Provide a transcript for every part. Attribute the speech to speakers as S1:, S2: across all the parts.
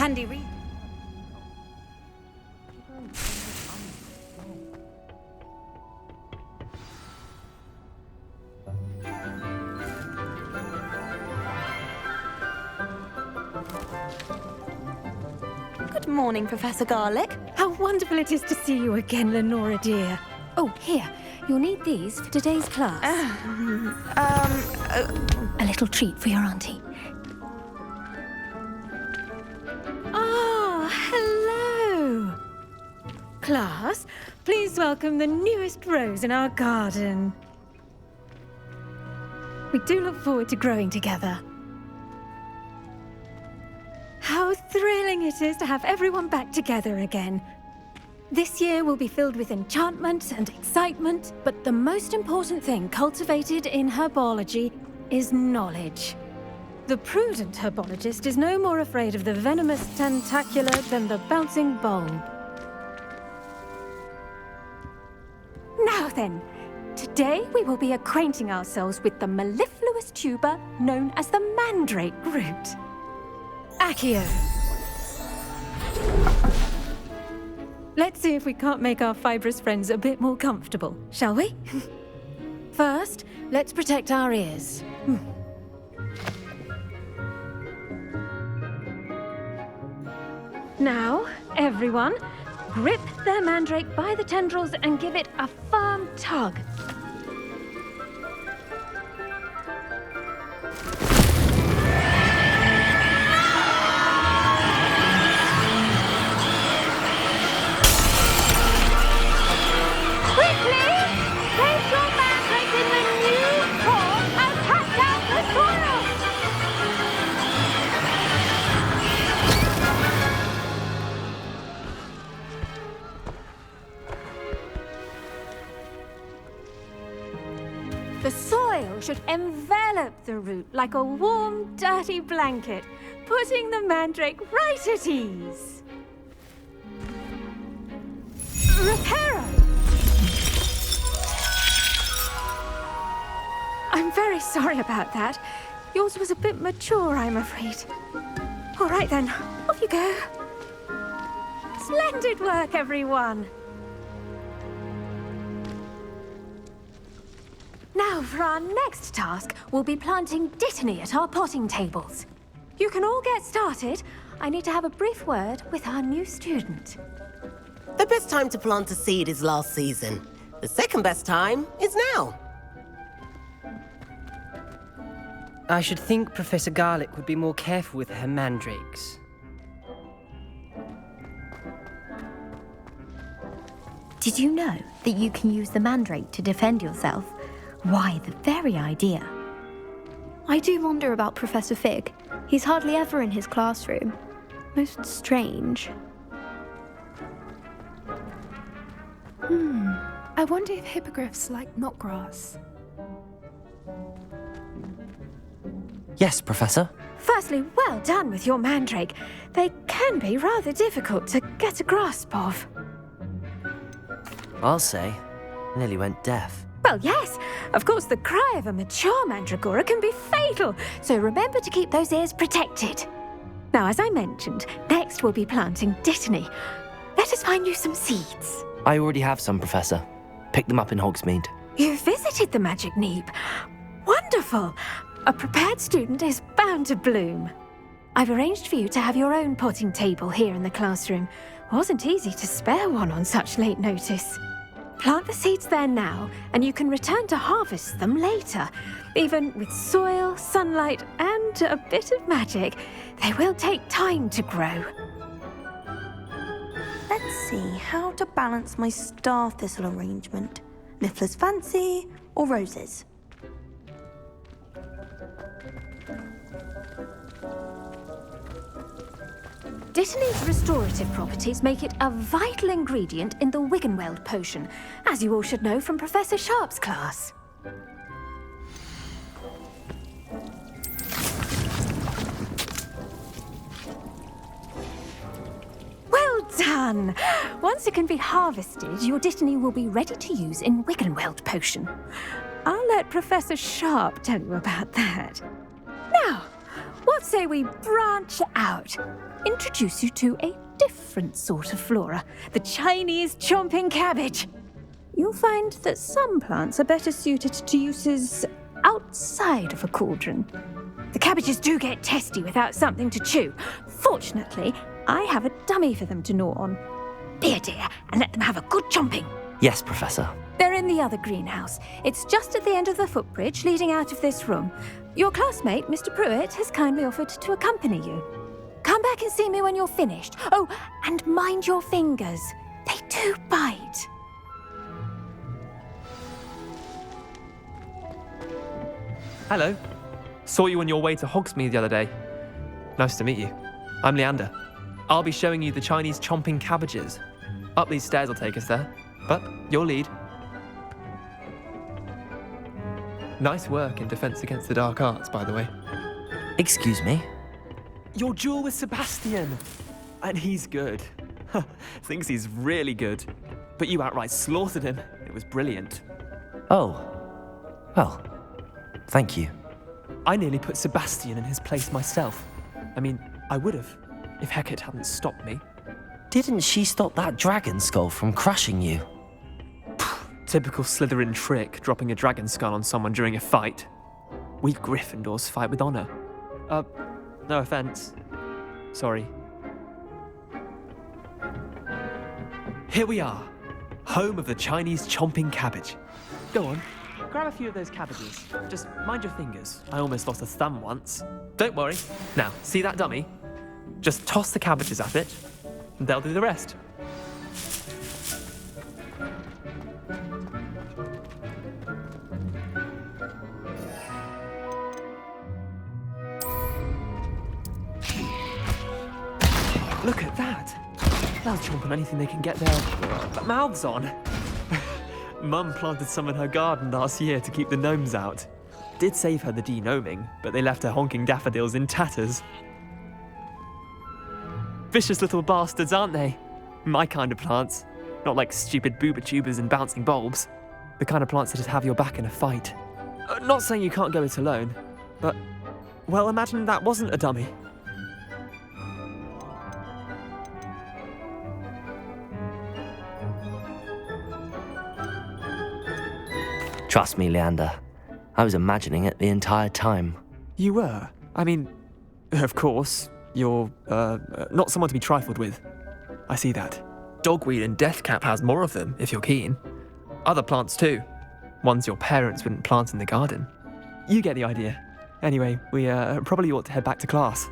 S1: handy read.
S2: Good morning, Professor Garlick.
S3: How wonderful it is to see you again, Lenora dear. Oh, here. You'll need these for today's class. A little treat for your auntie. Ah, hello. Class, please welcome the newest rose in our garden. We do look forward to growing together. How thrilling it is to have everyone back together again. This year will be filled with enchantment and excitement, but the most important thing cultivated in herbology is knowledge. The prudent herbologist is no more afraid of the venomous tentacular than the bouncing bulb. Now then, today we will be acquainting ourselves with the mellifluous tuber known as the mandrake root. Accio. Let's see if we can't make our fibrous friends a bit more comfortable, shall we? First, let's protect our ears. Now, everyone, grip their mandrake by the tendrils and give it a firm tug. The soil should envelop the root like a warm, dirty blanket, putting the mandrake right at ease. Reparo! I'm very sorry about that. Yours was a bit mature, I'm afraid. All right then, off you go. Splendid work, everyone. Now, for our next task, we'll be planting dittany at our potting tables. You can all get started. I need to have a brief word with our new student.
S4: The best time to plant a seed is last season. The second best time is now.
S5: I should think Professor Garlick would be more careful with her mandrakes.
S6: Did you know that you can use the mandrake to defend yourself? Why, the very idea.
S7: I do wonder about Professor Fig. He's hardly ever in his classroom. Most strange.
S8: I wonder if hippogriffs like knotgrass.
S9: Yes, Professor.
S3: Firstly, well done with your mandrake. They can be rather difficult to get a grasp of.
S9: I'll say. Nearly went deaf.
S3: Well, yes. Of course, the cry of a mature mandragora can be fatal, so remember to keep those ears protected. Now, as I mentioned, next we'll be planting dittany. Let us find you some seeds.
S9: I already have some, Professor. Picked them up in Hogsmeade.
S3: You visited the Magic Neep. Wonderful. A prepared student is bound to bloom. I've arranged for you to have your own potting table here in the classroom. Wasn't easy to spare one on such late notice. Plant the seeds there now, and you can return to harvest them later. Even with soil, sunlight, and a bit of magic, they will take time to grow.
S2: Let's see how to balance my star thistle arrangement. Niffler's Fancy or roses?
S3: Dittany's restorative properties make it a vital ingredient in the Wiggenweld potion, as you all should know from Professor Sharp's class. Well done! Once it can be harvested, your dittany will be ready to use in Wiggenweld potion. I'll let Professor Sharp tell you about that. Now, what say we branch out? Introduce you to a different sort of flora, the Chinese chomping cabbage. You'll find that some plants are better suited to uses outside of a cauldron. The cabbages do get testy without something to chew. Fortunately, I have a dummy for them to gnaw on. Be a dear and let them have a good chomping.
S9: Yes, Professor.
S3: They're in the other greenhouse. It's just at the end of the footbridge leading out of this room. Your classmate, Mr. Pruitt, has kindly offered to accompany you. Come back and see me when you're finished. Oh, and mind your fingers. They do bite.
S1: Hello. Saw you on your way to Hogsmeade the other day. Nice to meet you. I'm Leander. I'll be showing you the Chinese chomping cabbages. Up these stairs will take us there, but your lead. Nice work in Defense Against the Dark Arts, by the way.
S9: Excuse me?
S1: Your duel with Sebastian! And he's good. Thinks he's really good. But you outright slaughtered him. It was brilliant.
S9: Oh. Well, thank you.
S1: I nearly put Sebastian in his place myself. I mean, I would have, if Hecate hadn't stopped me.
S9: Didn't she stop that dragon skull from crushing you?
S1: Typical Slytherin trick, dropping a dragon skull on someone during a fight. We Gryffindors fight with honor. No offense. Sorry. Here we are, home of the Chinese chomping cabbage. Go on, grab a few of those cabbages. Just mind your fingers. I almost lost a thumb once. Don't worry. Now, see that dummy? Just toss the cabbages at it, and they'll do the rest. Look at that! They'll chomp on anything they can get their mouths on. Mum planted some in her garden last year to keep the gnomes out. Did save her the de-gnoming, but they left her honking daffodils in tatters. Vicious little bastards, aren't they? My kind of plants. Not like stupid booba tubers and bouncing bulbs. The kind of plants that'd have your back in a fight. Not saying you can't go it alone, but, well, imagine that wasn't a dummy.
S9: Trust me, Leander. I was imagining it the entire time.
S1: You were? I mean, of course, you're, not someone to be trifled with. I see that. Dogweed and deathcap has more of them, if you're keen. Other plants too. Ones your parents wouldn't plant in the garden. You get the idea. Anyway, we, probably ought to head back to class.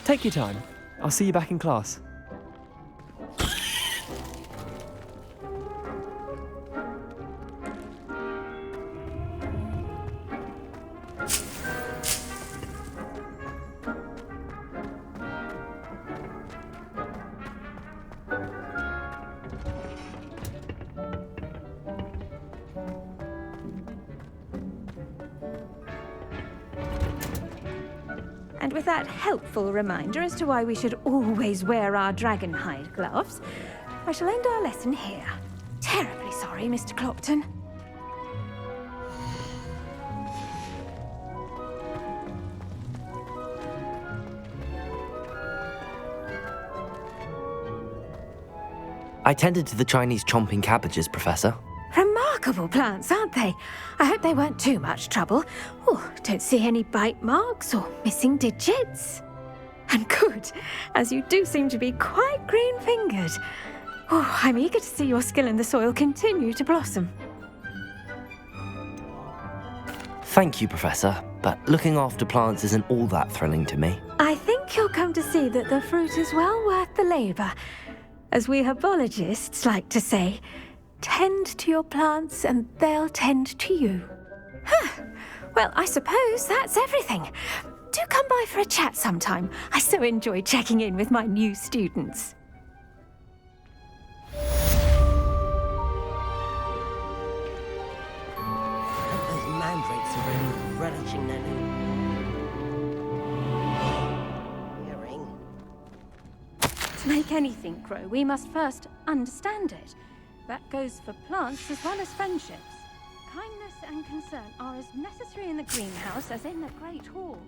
S1: Take your time. I'll see you back in class.
S3: And with that helpful reminder as to why we should always wear our dragon hide gloves, I shall end our lesson here. Terribly sorry, Mr. Clopton.
S9: I tended to the Chinese chomping cabbages, Professor.
S3: Remarkable plants, aren't they? I hope they weren't too much trouble. Oh, don't see any bite marks or missing digits. And good, as you do seem to be quite green-fingered. Oh, I'm eager to see your skill in the soil continue to blossom.
S9: Thank you, Professor, but looking after plants isn't all that thrilling to me.
S3: I think you'll come to see that the fruit is well worth the labour. As we herbologists like to say, tend to your plants and they'll tend to you. Huh. Well, I suppose that's everything. Do come by for a chat sometime. I so enjoy checking in with my new students.
S4: Those mandrakes are really relishing their new hearing.
S3: To make anything grow, we must first understand it. That goes for plants as well as friendships. Kindness and concern are as necessary in the greenhouse as in the Great Hall.